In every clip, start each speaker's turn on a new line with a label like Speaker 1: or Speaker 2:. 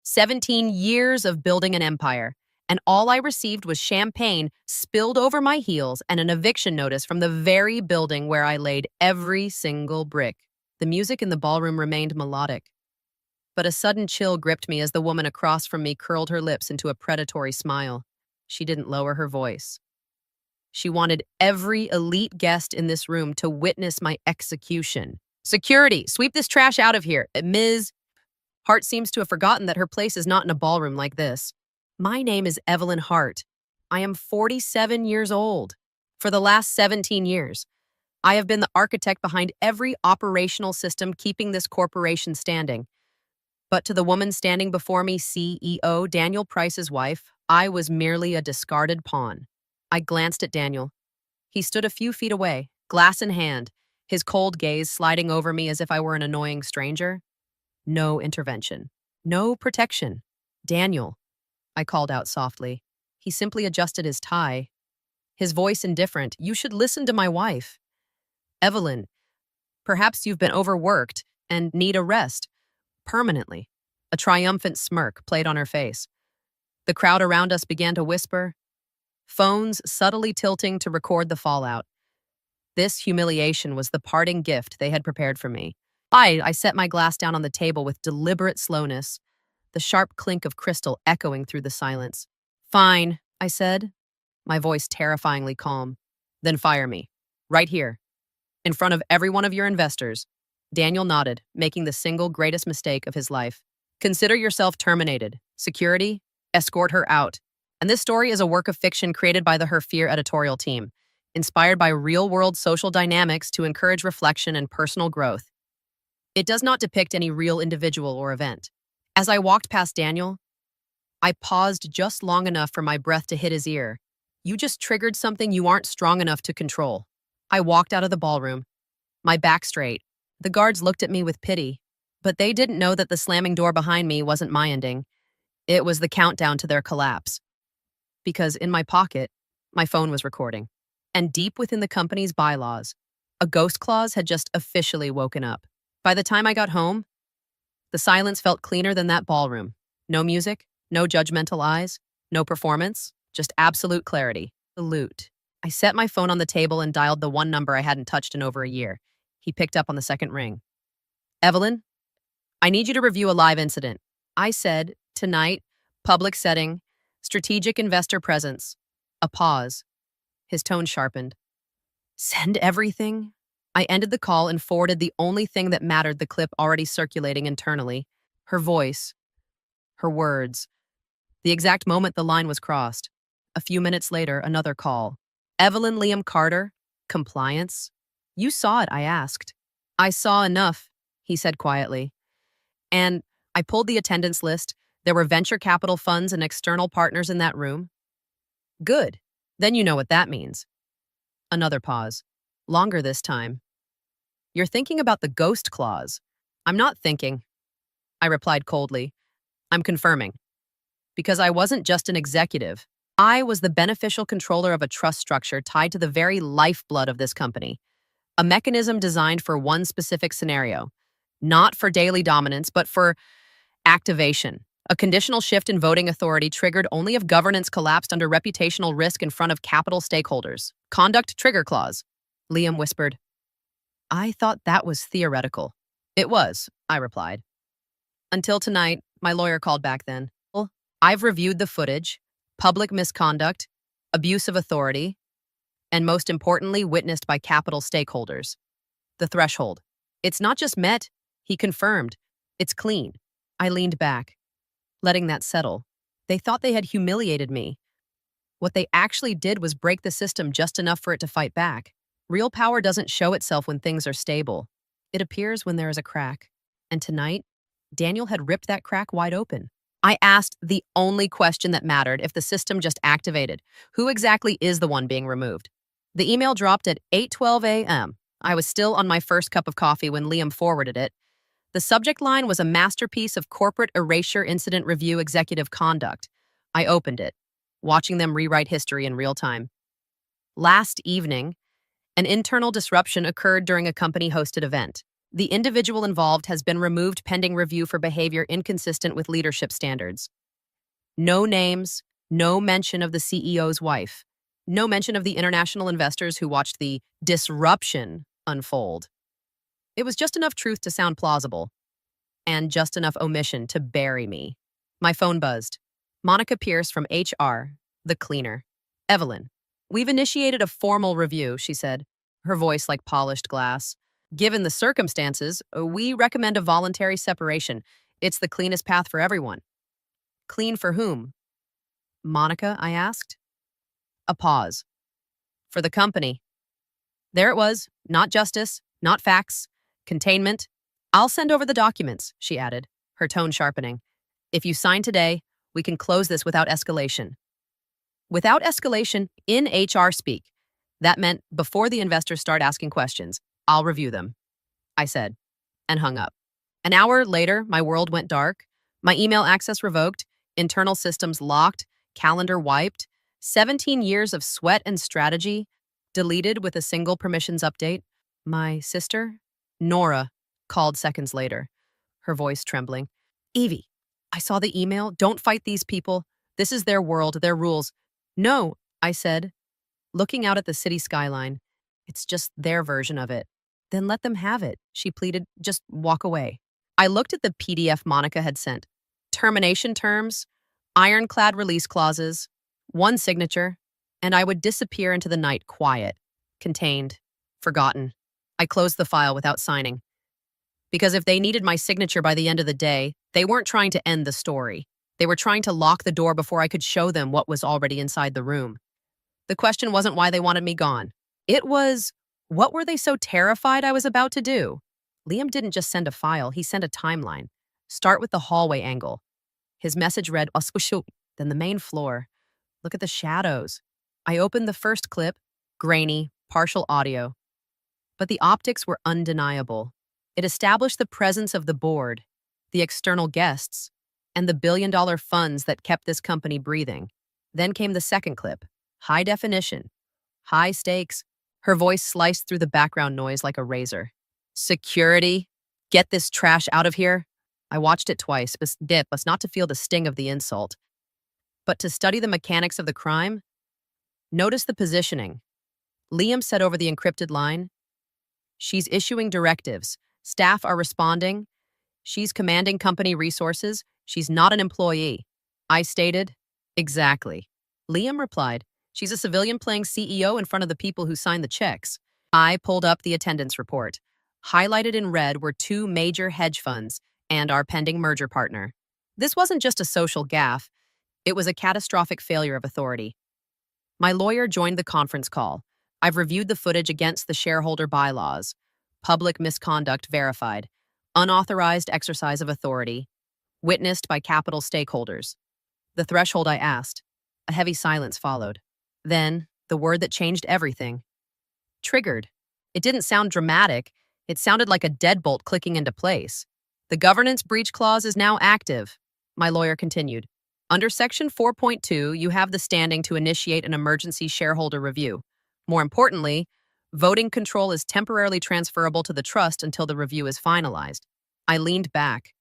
Speaker 1: 17 years of building an empire, and all I received was champagne spilled over my heels and an eviction notice from the very building where I laid every single brick. The music in the ballroom remained melodic, but a sudden chill gripped me as the woman across from me curled her lips into a predatory smile. She didn't lower her voice. She wanted every elite guest in this room to witness my execution. Security, sweep this trash out of here. Ms. Hart seems to have forgotten that her place is not in a ballroom like this. My name is Evelyn Hart. I am 47 years old. For the last 17 years, I have been the architect behind every operational system keeping this corporation standing. But to the woman standing before me, CEO Daniel Price's wife, I was merely a discarded pawn. I glanced at Daniel. He stood a few feet away, glass in hand, his cold gaze sliding over me as if I were an annoying stranger. No intervention. No protection. Daniel, I called out softly. He simply adjusted his tie. His voice indifferent. You should listen to my wife. Evelyn, perhaps you've been overworked and need a rest. Permanently. A triumphant smirk played on her face. The crowd around us began to whisper, phones subtly tilting to record the fallout. This humiliation was the parting gift they had prepared for me. I set my glass down on the table with deliberate slowness, the sharp clink of crystal echoing through the silence. Fine, I said, my voice terrifyingly calm. Then fire me. Right here. In front of every one of your investors. Daniel nodded, making the single greatest mistake of his life. Consider yourself terminated. Security, escort her out. And this story is a work of fiction created by the Her Fear editorial team, inspired by real-world social dynamics to encourage reflection and personal growth. It does not depict any real individual or event. As I walked past Daniel, I paused just long enough for my breath to hit his ear. You just triggered something you aren't strong enough to control. I walked out of the ballroom, my back straight. The guards looked at me with pity, but they didn't know that the slamming door behind me wasn't my ending. It was the countdown to their collapse. Because in my pocket, my phone was recording. And deep within the company's bylaws, a ghost clause had just officially woken up. By the time I got home, the silence felt cleaner than that ballroom. No music, no judgmental eyes, no performance, just absolute clarity. Salute. I set my phone on the table and dialed the one number I hadn't touched in over a year. He picked up on the second ring. Evelyn, I need you to review a live incident. I said, tonight, public setting, strategic investor presence. A pause. His tone sharpened. Send everything? I ended the call and forwarded the only thing that mattered, the clip already circulating internally. Her voice. Her words. The exact moment the line was crossed. A few minutes later, another call. Evelyn Liam Carter? Compliance? You saw it, I asked. I saw enough, he said quietly. And I pulled the attendance list. There were venture capital funds and external partners in that room. Good. Then you know what that means. Another pause. Longer this time. You're thinking about the ghost clause. I'm not thinking, I replied coldly. I'm confirming. Because I wasn't just an executive. I was the beneficial controller of a trust structure tied to the very lifeblood of this company. A mechanism designed for one specific scenario. Not for daily dominance, but for activation. A conditional shift in voting authority triggered only if governance collapsed under reputational risk in front of capital stakeholders. Conduct trigger clause. Liam whispered. I thought that was theoretical. It was, I replied. Until tonight, my lawyer called back then. Well, I've reviewed the footage, public misconduct, abuse of authority, and most importantly, witnessed by capital stakeholders. The threshold. It's not just met, he confirmed. It's clean. I leaned back, letting that settle. They thought they had humiliated me. What they actually did was break the system just enough for it to fight back. Real power doesn't show itself when things are stable. It appears when there is a crack. And tonight, Daniel had ripped that crack wide open. I asked the only question that mattered if the system just activated. Who exactly is the one being removed? The email dropped at 8:12 a.m. I was still on my first cup of coffee when Liam forwarded it. The subject line was a masterpiece of corporate erasure incident review executive conduct. I opened it, watching them rewrite history in real time. Last evening, an internal disruption occurred during a company-hosted event. The individual involved has been removed pending review for behavior inconsistent with leadership standards. No names, no mention of the CEO's wife, no mention of the international investors who watched the disruption unfold. It was just enough truth to sound plausible, and just enough omission to bury me. My phone buzzed. Monica Pierce from HR, the cleaner. Evelyn, we've initiated a formal review, she said, her voice like polished glass. Given the circumstances, we recommend a voluntary separation. It's the cleanest path for everyone. Clean for whom? Monica, I asked. A pause. For the company. There it was, not justice, not facts, containment. I'll send over the documents, she added, her tone sharpening. If you sign today, we can close this without escalation. Without escalation, in HR speak. That meant before the investors start asking questions, I'll review them, I said, and hung up. An hour later, my world went dark, my email access revoked, internal systems locked, calendar wiped, 17 years of sweat and strategy deleted with a single permissions update. My sister, Nora, called seconds later, her voice trembling. Evie, I saw the email. Don't fight these people. This is their world, their rules. No, I said, looking out at the city skyline. It's just their version of it. Then let them have it, she pleaded. Just walk away. I looked at the PDF Monica had sent. Termination terms, ironclad release clauses, one signature, and I would disappear into the night quiet, contained, forgotten. I closed the file without signing. Because if they needed my signature by the end of the day, they weren't trying to end the story. They were trying to lock the door before I could show them what was already inside the room. The question wasn't why they wanted me gone. It was, what were they so terrified I was about to do? Liam didn't just send a file, he sent a timeline. Start with the hallway angle. His message read, then the main floor. Look at the shadows. I opened the first clip, grainy, partial audio. But the optics were undeniable. It established the presence of the board, the external guests, and the billion-dollar funds that kept this company breathing. Then came the second clip, high definition, high stakes. Her voice sliced through the background noise like a razor. Security, get this trash out of here. I watched it twice, but not to feel the sting of the insult, but to study the mechanics of the crime. Notice the positioning. Liam said over the encrypted line, she's issuing directives. Staff are responding. She's commanding company resources. She's not an employee. I stated, exactly. Liam replied, she's a civilian playing CEO in front of the people who sign the checks. I pulled up the attendance report. Highlighted in red were 2 major hedge funds and our pending merger partner. This wasn't just a social gaffe. It was a catastrophic failure of authority. My lawyer joined the conference call. I've reviewed the footage against the shareholder bylaws. Public misconduct verified. Unauthorized exercise of authority. Witnessed by capital stakeholders. The threshold I asked. A heavy silence followed. Then, the word that changed everything. Triggered. It didn't sound dramatic. It sounded like a deadbolt clicking into place. The governance breach clause is now active, my lawyer continued. Under Section 4.2, you have the standing to initiate an emergency shareholder review. More importantly, voting control is temporarily transferable to the trust until the review is finalized. I leaned back,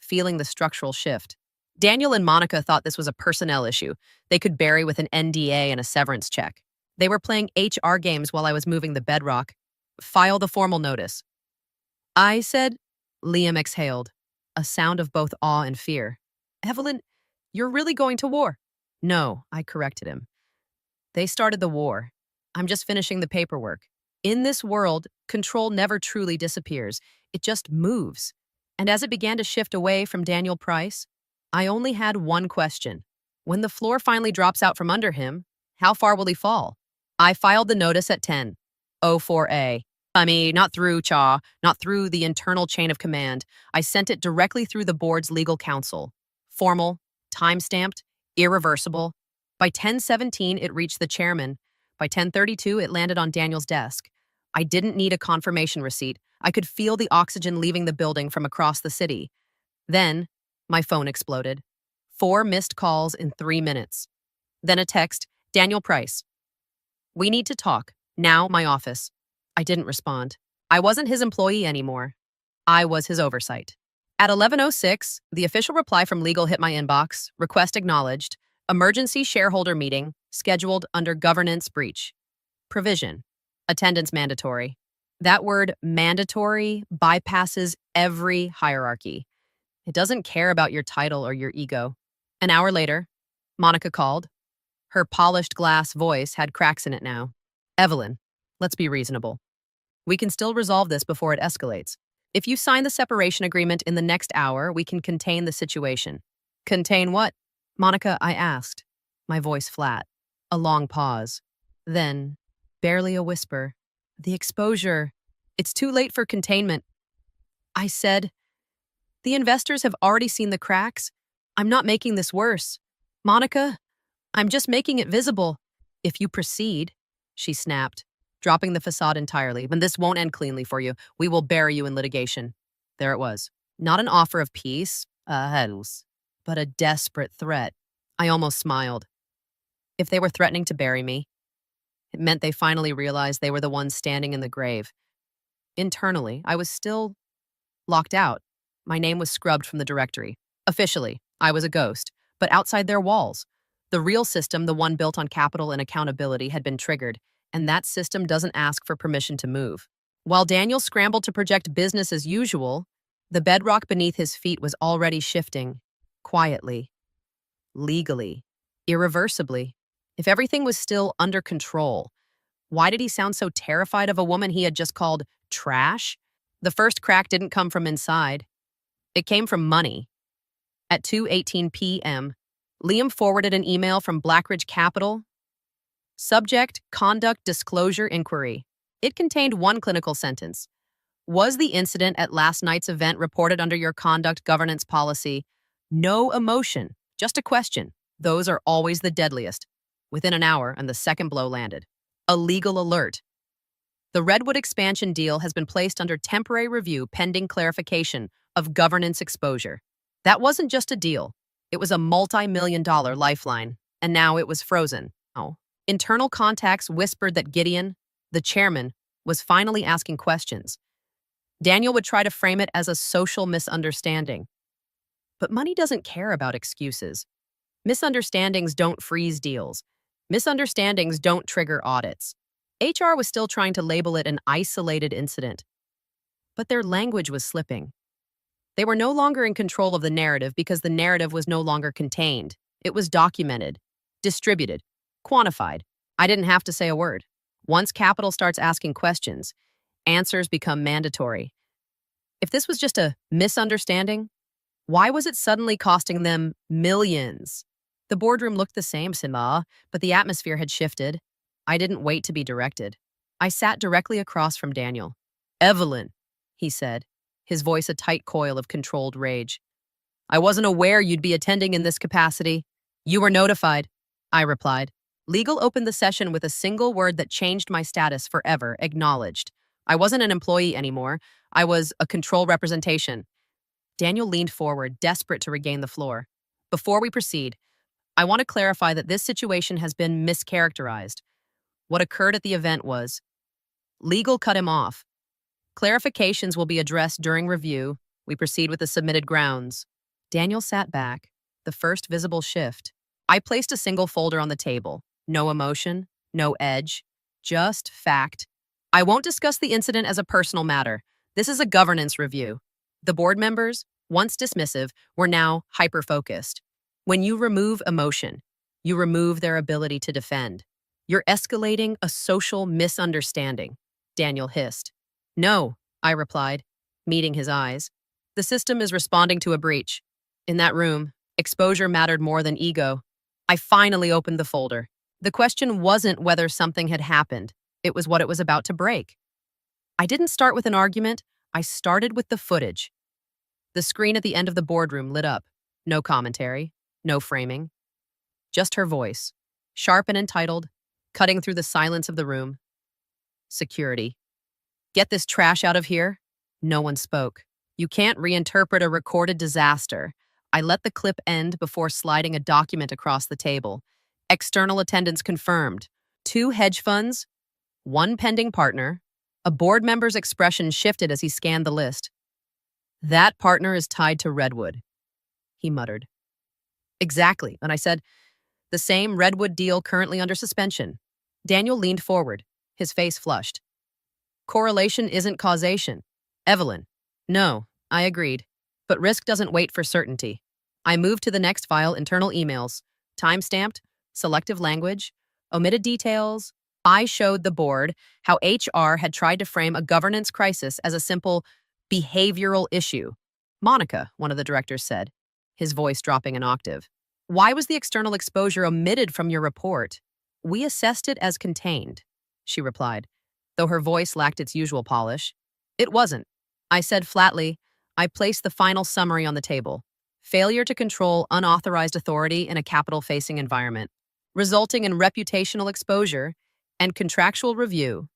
Speaker 1: feeling the structural shift. Daniel and Monica thought this was a personnel issue they could bury with an NDA and a severance check. They were playing HR games while I was moving the bedrock. File the formal notice. I said. Liam exhaled, a sound of both awe and fear. Evelyn, you're really going to war? No, I corrected him. They started the war. I'm just finishing the paperwork. In this world, control never truly disappears. It just moves. And as it began to shift away from Daniel Price, I only had one question. When the floor finally drops out from under him, how far will he fall? I filed the notice at 10:04 not through CHA, not through the internal chain of command. I sent it directly through the board's legal counsel. Formal, time-stamped, irreversible. By 10:17, it reached the chairman. By 10:32, it landed on Daniel's desk. I didn't need a confirmation receipt. I could feel the oxygen leaving the building from across the city. Then, my phone exploded. 4 missed calls in 3 minutes. Then a text, Daniel Price. We need to talk. Now, my office. I didn't respond. I wasn't his employee anymore. I was his oversight. At 11:06, the official reply from legal hit my inbox. Request acknowledged. Emergency shareholder meeting scheduled under governance breach. Provision. Attendance mandatory. That word mandatory bypasses every hierarchy. It doesn't care about your title or your ego. An hour later, Monica called. Her polished glass voice had cracks in it now. Evelyn, let's be reasonable. We can still resolve this before it escalates. If you sign the separation agreement in the next hour, we can contain the situation. Contain what? Monica, I asked, my voice flat. A long pause. Then, barely a whisper. The exposure. It's too late for containment. I said, the investors have already seen the cracks. I'm not making this worse. Monica, I'm just making it visible. If you proceed, she snapped, dropping the facade entirely. But this won't end cleanly for you. We will bury you in litigation. There it was. Not an offer of peace, but a desperate threat. I almost smiled. If they were threatening to bury me, it meant they finally realized they were the ones standing in the grave. Internally, I was still locked out. My name was scrubbed from the directory. Officially, I was a ghost, but outside their walls. The real system, the one built on capital and accountability, had been triggered, and that system doesn't ask for permission to move. While Daniel scrambled to project business as usual, the bedrock beneath his feet was already shifting, quietly, legally, irreversibly. If everything was still under control, why did he sound so terrified of a woman he had just called trash? The first crack didn't come from inside. It came from money. At 2:18 p.m., Liam forwarded an email from Blackridge Capital. Subject, Conduct Disclosure Inquiry. It contained one clinical sentence. Was the incident at last night's event reported under your conduct governance policy? No emotion, just a question. Those are always the deadliest. Within an hour, and the second blow landed. A legal alert. The Redwood expansion deal has been placed under temporary review pending clarification of governance exposure. That wasn't just a deal. It was a multi-million-dollar lifeline, and now it was frozen. Oh. Internal contacts whispered that Gideon, the chairman, was finally asking questions. Daniel would try to frame it as a social misunderstanding. But money doesn't care about excuses. Misunderstandings don't freeze deals. Misunderstandings don't trigger audits. HR was still trying to label it an isolated incident. But their language was slipping. They were no longer in control of the narrative because the narrative was no longer contained. It was documented, distributed, quantified. I didn't have to say a word. Once capital starts asking questions, answers become mandatory. If this was just a misunderstanding, why was it suddenly costing them millions? The boardroom looked the same, Sima, but the atmosphere had shifted. I didn't wait to be directed. I sat directly across from Daniel. Evelyn, he said, his voice a tight coil of controlled rage. I wasn't aware you'd be attending in this capacity. You were notified, I replied. Legal opened the session with a single word that changed my status forever, acknowledged. I wasn't an employee anymore. I was a control representation. Daniel leaned forward, desperate to regain the floor. Before we proceed, I want to clarify that this situation has been mischaracterized. What occurred at the event was, legal cut him off. Clarifications will be addressed during review. We proceed with the submitted grounds. Daniel sat back, the first visible shift. I placed a single folder on the table. No emotion, no edge, just fact. I won't discuss the incident as a personal matter. This is a governance review. The board members, once dismissive, were now hyper-focused. When you remove emotion, you remove their ability to defend. You're escalating a social misunderstanding, Daniel hissed. No, I replied, meeting his eyes. The system is responding to a breach. In that room, exposure mattered more than ego. I finally opened the folder. The question wasn't whether something had happened. It was what it was about to break. I didn't start with an argument. I started with the footage. The screen at the end of the boardroom lit up. No commentary, no framing. Just her voice, sharp and entitled, cutting through the silence of the room. Security. Get this trash out of here? No one spoke. You can't reinterpret a recorded disaster. I let the clip end before sliding a document across the table. External attendance confirmed. 2 hedge funds, 1 pending partner. A board member's expression shifted as he scanned the list. That partner is tied to Redwood, he muttered. Exactly. And I said, the same Redwood deal currently under suspension. Daniel leaned forward, his face flushed. Correlation isn't causation. Evelyn. No, I agreed. But risk doesn't wait for certainty. I moved to the next file, internal emails. Time-stamped, selective language, omitted details. I showed the board how HR had tried to frame a governance crisis as a simple behavioral issue. Monica, one of the directors said, his voice dropping an octave. Why was the external exposure omitted from your report? We assessed it as contained, she replied, though her voice lacked its usual polish. It wasn't. I said flatly, I placed the final summary on the table. Failure to control unauthorized authority in a capital-facing environment, resulting in reputational exposure and contractual review.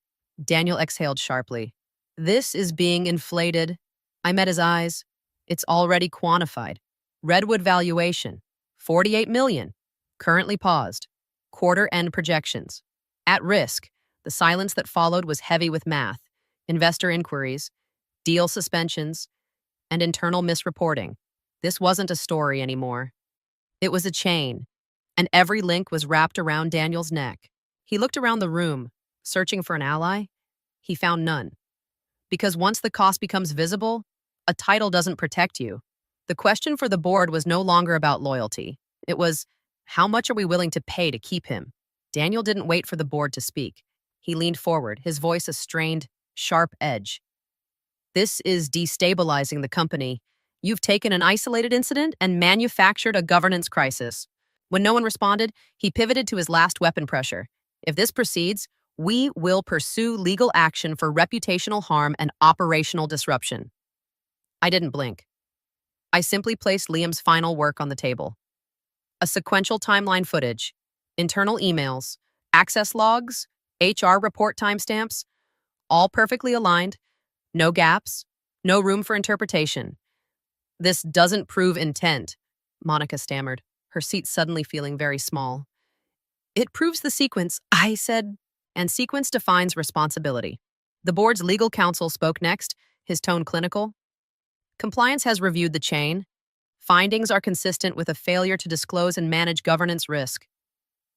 Speaker 1: Daniel exhaled sharply. This is being inflated. I met his eyes. It's already quantified. Redwood valuation, $48 million. Currently paused. Quarter-end projections. At risk. The silence that followed was heavy with math, investor inquiries, deal suspensions, and internal misreporting. This wasn't a story anymore. It was a chain, and every link was wrapped around Daniel's neck. He looked around the room, searching for an ally. He found none. Because once the cost becomes visible, a title doesn't protect you. The question for the board was no longer about loyalty. It was, how much are we willing to pay to keep him? Daniel didn't wait for the board to speak. He leaned forward, his voice a strained, sharp edge. This is destabilizing the company. You've taken an isolated incident and manufactured a governance crisis. When no one responded, he pivoted to his last weapon pressure. If this proceeds, we will pursue legal action for reputational harm and operational disruption. I didn't blink. I simply placed Liam's final work on the table. A sequential timeline footage, internal emails, access logs, HR report timestamps, all perfectly aligned, no gaps, no room for interpretation. This doesn't prove intent, Monica stammered, her seat suddenly feeling very small. It proves the sequence, I said, and sequence defines responsibility. The board's legal counsel spoke next, his tone clinical. Compliance has reviewed the chain. Findings are consistent with a failure to disclose and manage governance risk.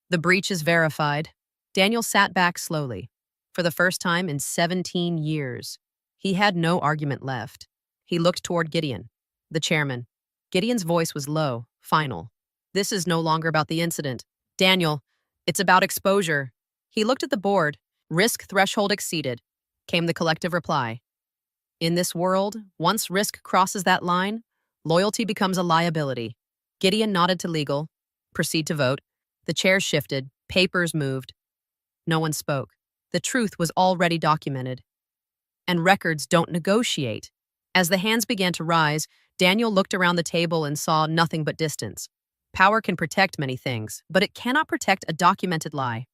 Speaker 1: The breach is verified. Daniel sat back slowly. For the first time in 17 years, he had no argument left. He looked toward Gideon, the chairman. Gideon's voice was low, final. This is no longer about the incident. Daniel, it's about exposure. He looked at the board. Risk threshold exceeded, came the collective reply. In this world, once risk crosses that line, loyalty becomes a liability. Gideon nodded to legal. Proceed to vote. The chairs shifted. Papers moved. No one spoke. The truth was already documented. And records don't negotiate. As the hands began to rise, Daniel looked around the table and saw nothing but distance. Power can protect many things, but it cannot protect a documented lie.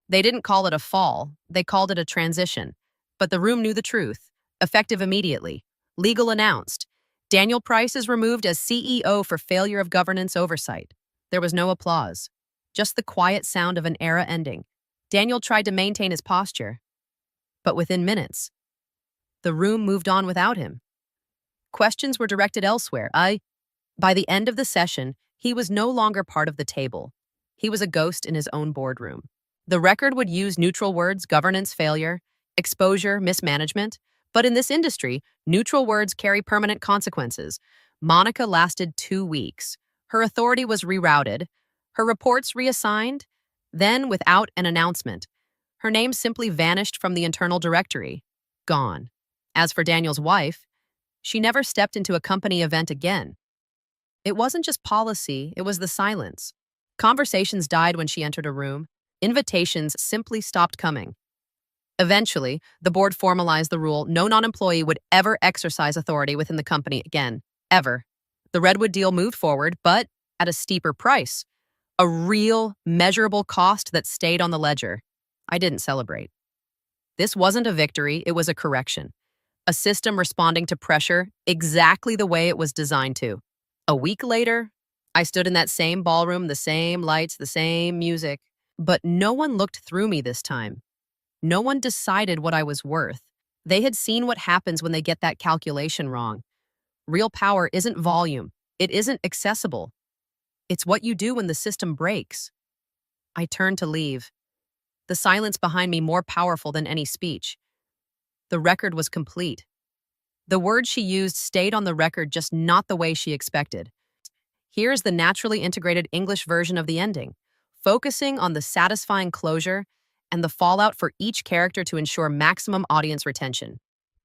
Speaker 1: They didn't call it a fall, they called it a transition. But the room knew the truth. Effective immediately. Legal announced. Daniel Price is removed as CEO for failure of governance oversight. There was no applause. Just the quiet sound of an era ending. Daniel tried to maintain his posture. But within minutes, the room moved on without him. Questions were directed elsewhere. By the end of the session, he was no longer part of the table. He was a ghost in his own boardroom. The record would use neutral words, governance failure, exposure, mismanagement. But in this industry, neutral words carry permanent consequences. Monica lasted 2 weeks. Her authority was rerouted, her reports reassigned, then without an announcement. Her name simply vanished from the internal directory. Gone. As for Daniel's wife, she never stepped into a company event again. It wasn't just policy, it was the silence. Conversations died when she entered a room. Invitations simply stopped coming. Eventually, the board formalized the rule no non-employee would ever exercise authority within the company again, ever. The Redwood deal moved forward, but at a steeper price. A real, measurable cost that stayed on the ledger. I didn't celebrate. This wasn't a victory, it was a correction. A system responding to pressure exactly the way it was designed to. A week later, I stood in that same ballroom, the same lights, the same music. But no one looked through me this time. No one decided what I was worth. They had seen what happens when they get that calculation wrong. Real power isn't volume. It isn't accessible. It's what you do when the system breaks. I turned to leave, the silence behind me more powerful than any speech. The record was complete. The words she used stayed on the record, just not the way she expected. Here's the naturally integrated English version of the ending, focusing on the satisfying closure and the fallout for each character to ensure maximum audience retention.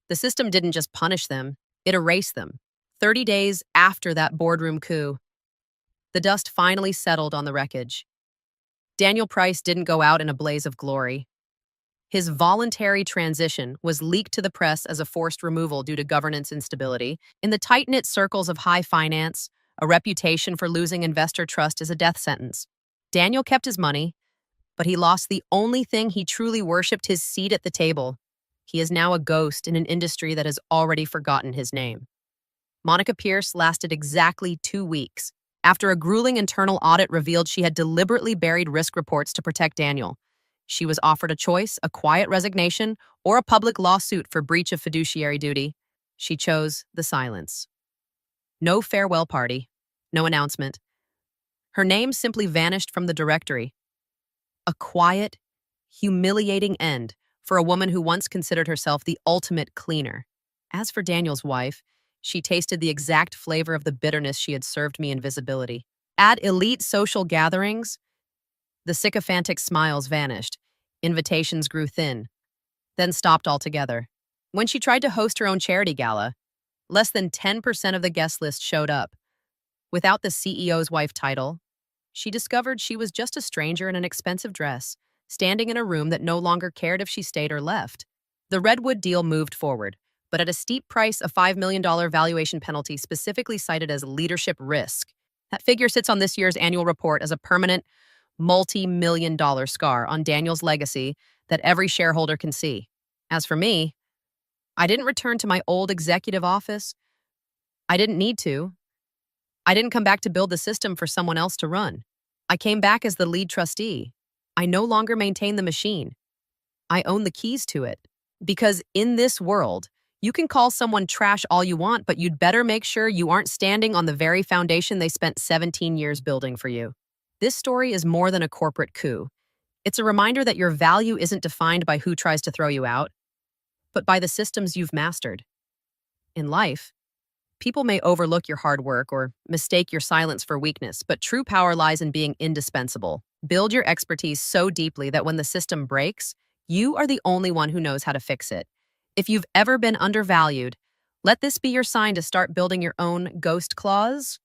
Speaker 1: The system didn't just punish them, it erased them. 30 days after that boardroom coup, the dust finally settled on the wreckage. Daniel Price didn't go out in a blaze of glory. His voluntary transition was leaked to the press as a forced removal due to governance instability. In the tight-knit circles of high finance, a reputation for losing investor trust is a death sentence. Daniel kept his money, but he lost the only thing he truly worshipped: his seat at the table. He is now a ghost in an industry that has already forgotten his name. Monica Pierce lasted exactly 2 weeks, after a grueling internal audit revealed she had deliberately buried risk reports to protect Daniel. She was offered a choice: a quiet resignation or a public lawsuit for breach of fiduciary duty. She chose the silence. No farewell party, no announcement. Her name simply vanished from the directory. A quiet, humiliating end for a woman who once considered herself the ultimate cleaner. As for Daniel's wife, she tasted the exact flavor of the bitterness she had served me in visibility. At elite social gatherings, the sycophantic smiles vanished. Invitations grew thin, then stopped altogether. When she tried to host her own charity gala, less than 10% of the guest list showed up. Without the CEO's wife title, she discovered she was just a stranger in an expensive dress, standing in a room that no longer cared if she stayed or left. The Redwood deal moved forward, but at a steep price, a $5 million valuation penalty specifically cited as leadership risk. That figure sits on this year's annual report as a permanent, multi-million-dollar scar on Daniel's legacy that every shareholder can see. As for me, I didn't return to my old executive office. I didn't need to. I didn't come back to build the system for someone else to run. I came back as the lead trustee. I no longer maintain the machine. I own the keys to it. Because in this world, you can call someone trash all you want, but you'd better make sure you aren't standing on the very foundation they spent 17 years building for you. This story is more than a corporate coup. It's a reminder that your value isn't defined by who tries to throw you out, but by the systems you've mastered. In life, people may overlook your hard work or mistake your silence for weakness, but true power lies in being indispensable. Build your expertise so deeply that when the system breaks, you are the only one who knows how to fix it. If you've ever been undervalued, let this be your sign to start building your own ghost claws.